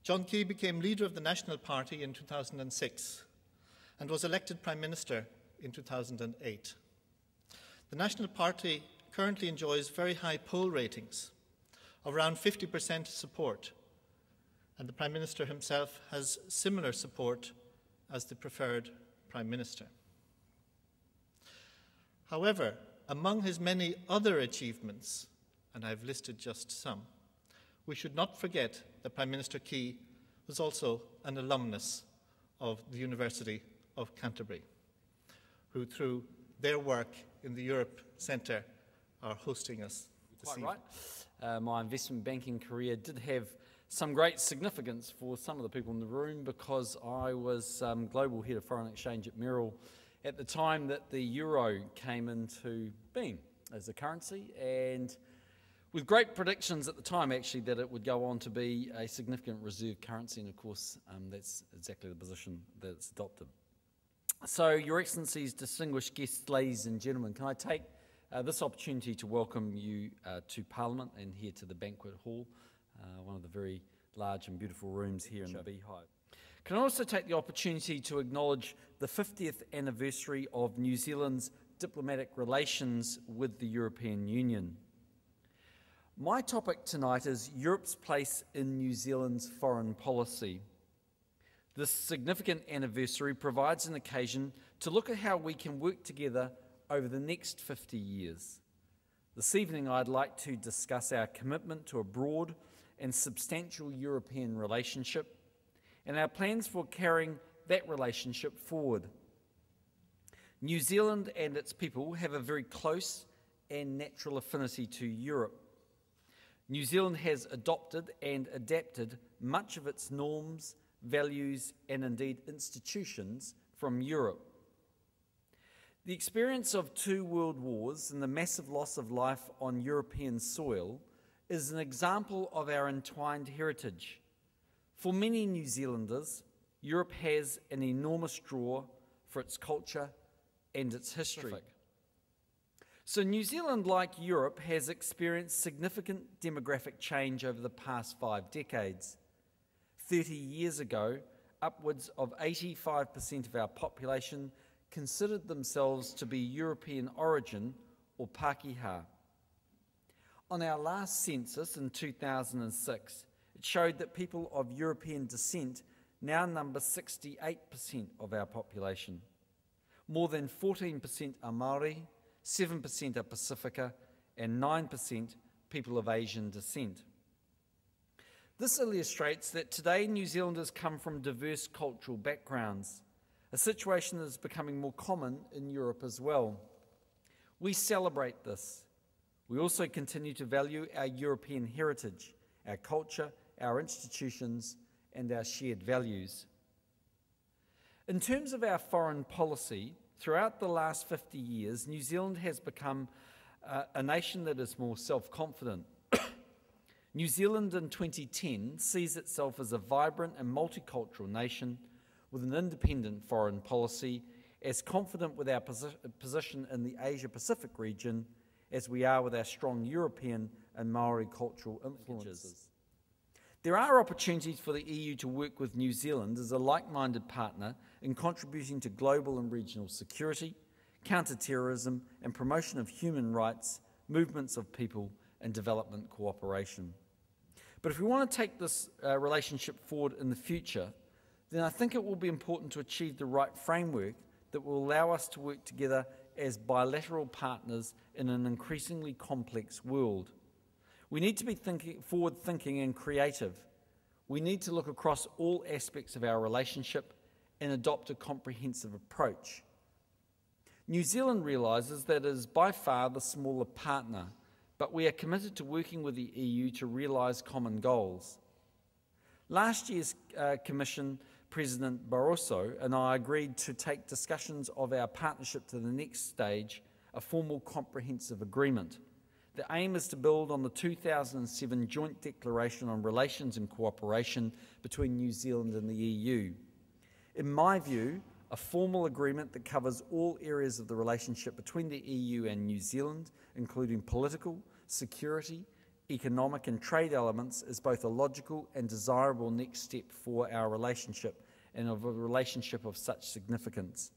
John Key became leader of the National Party in 2006 and was elected Prime Minister in 2008. The National Party currently enjoys very high poll ratings, of around 50% support, and the Prime Minister himself has similar support as the preferred Prime Minister. However, among his many other achievements, and I've listed just some, we should not forget that Prime Minister Key was also an alumnus of the University of Canterbury, who through their work in the Europe Centre are hosting us this evening. Quite right. My investment banking career did have some great significance for some of the people in the room because I was Global Head of Foreign Exchange at Merrill at the time that the euro came into being as a currency, and with great predictions at the time actually that it would go on to be a significant reserve currency, and of course that's exactly the position that it's adopted. So, Your Excellencies, distinguished guests, ladies and gentlemen, can I take this opportunity to welcome you to Parliament and here to the banquet hall, one of the very large and beautiful rooms here in the Beehive. Can I also take the opportunity to acknowledge the 50th anniversary of New Zealand's diplomatic relations with the European Union. My topic tonight is Europe's place in New Zealand's foreign policy. This significant anniversary provides an occasion to look at how we can work together over the next 50 years. This evening I'd like to discuss our commitment to a broad and substantial European relationship and our plans for carrying that relationship forward. New Zealand and its people have a very close and natural affinity to Europe. New Zealand has adopted and adapted much of its norms, values, and indeed institutions from Europe. The experience of 2 world wars and the massive loss of life on European soil is an example of our entwined heritage. For many New Zealanders, Europe has an enormous draw for its culture and its history. So New Zealand, like Europe, has experienced significant demographic change over the past 5 decades. 30 years ago, upwards of 85% of our population considered themselves to be European origin or Pākehā. On our last census in 2006, it showed that people of European descent now number 68% of our population. More than 14% are Māori, 7% are Pacifica, and 9% people of Asian descent. This illustrates that today New Zealanders come from diverse cultural backgrounds, a situation that is becoming more common in Europe as well. We celebrate this. We also continue to value our European heritage, our culture, our institutions, and our shared values. In terms of our foreign policy, throughout the last 50 years, New Zealand has become a nation that is more self-confident. New Zealand in 2010 sees itself as a vibrant and multicultural nation with an independent foreign policy, as confident with our position in the Asia-Pacific region as we are with our strong European and Maori cultural influences. There are opportunities for the EU to work with New Zealand as a like-minded partner in contributing to global and regional security, counter-terrorism, and promotion of human rights, movements of people, and development cooperation. But if we want to take this relationship forward in the future, then I think it will be important to achieve the right framework that will allow us to work together as bilateral partners in an increasingly complex world. We need to be forward-thinking and creative. We need to look across all aspects of our relationship and adopt a comprehensive approach. New Zealand realises that it is by far the smaller partner, but we are committed to working with the EU to realise common goals. Last year's Commission President Barroso and I agreed to take discussions of our partnership to the next stage, a formal comprehensive agreement. The aim is to build on the 2007 Joint Declaration on Relations and Cooperation between New Zealand and the EU. In my view, a formal agreement that covers all areas of the relationship between the EU and New Zealand, including political, security, economic and trade elements is both a logical and desirable next step for our relationship, and of a relationship of such significance.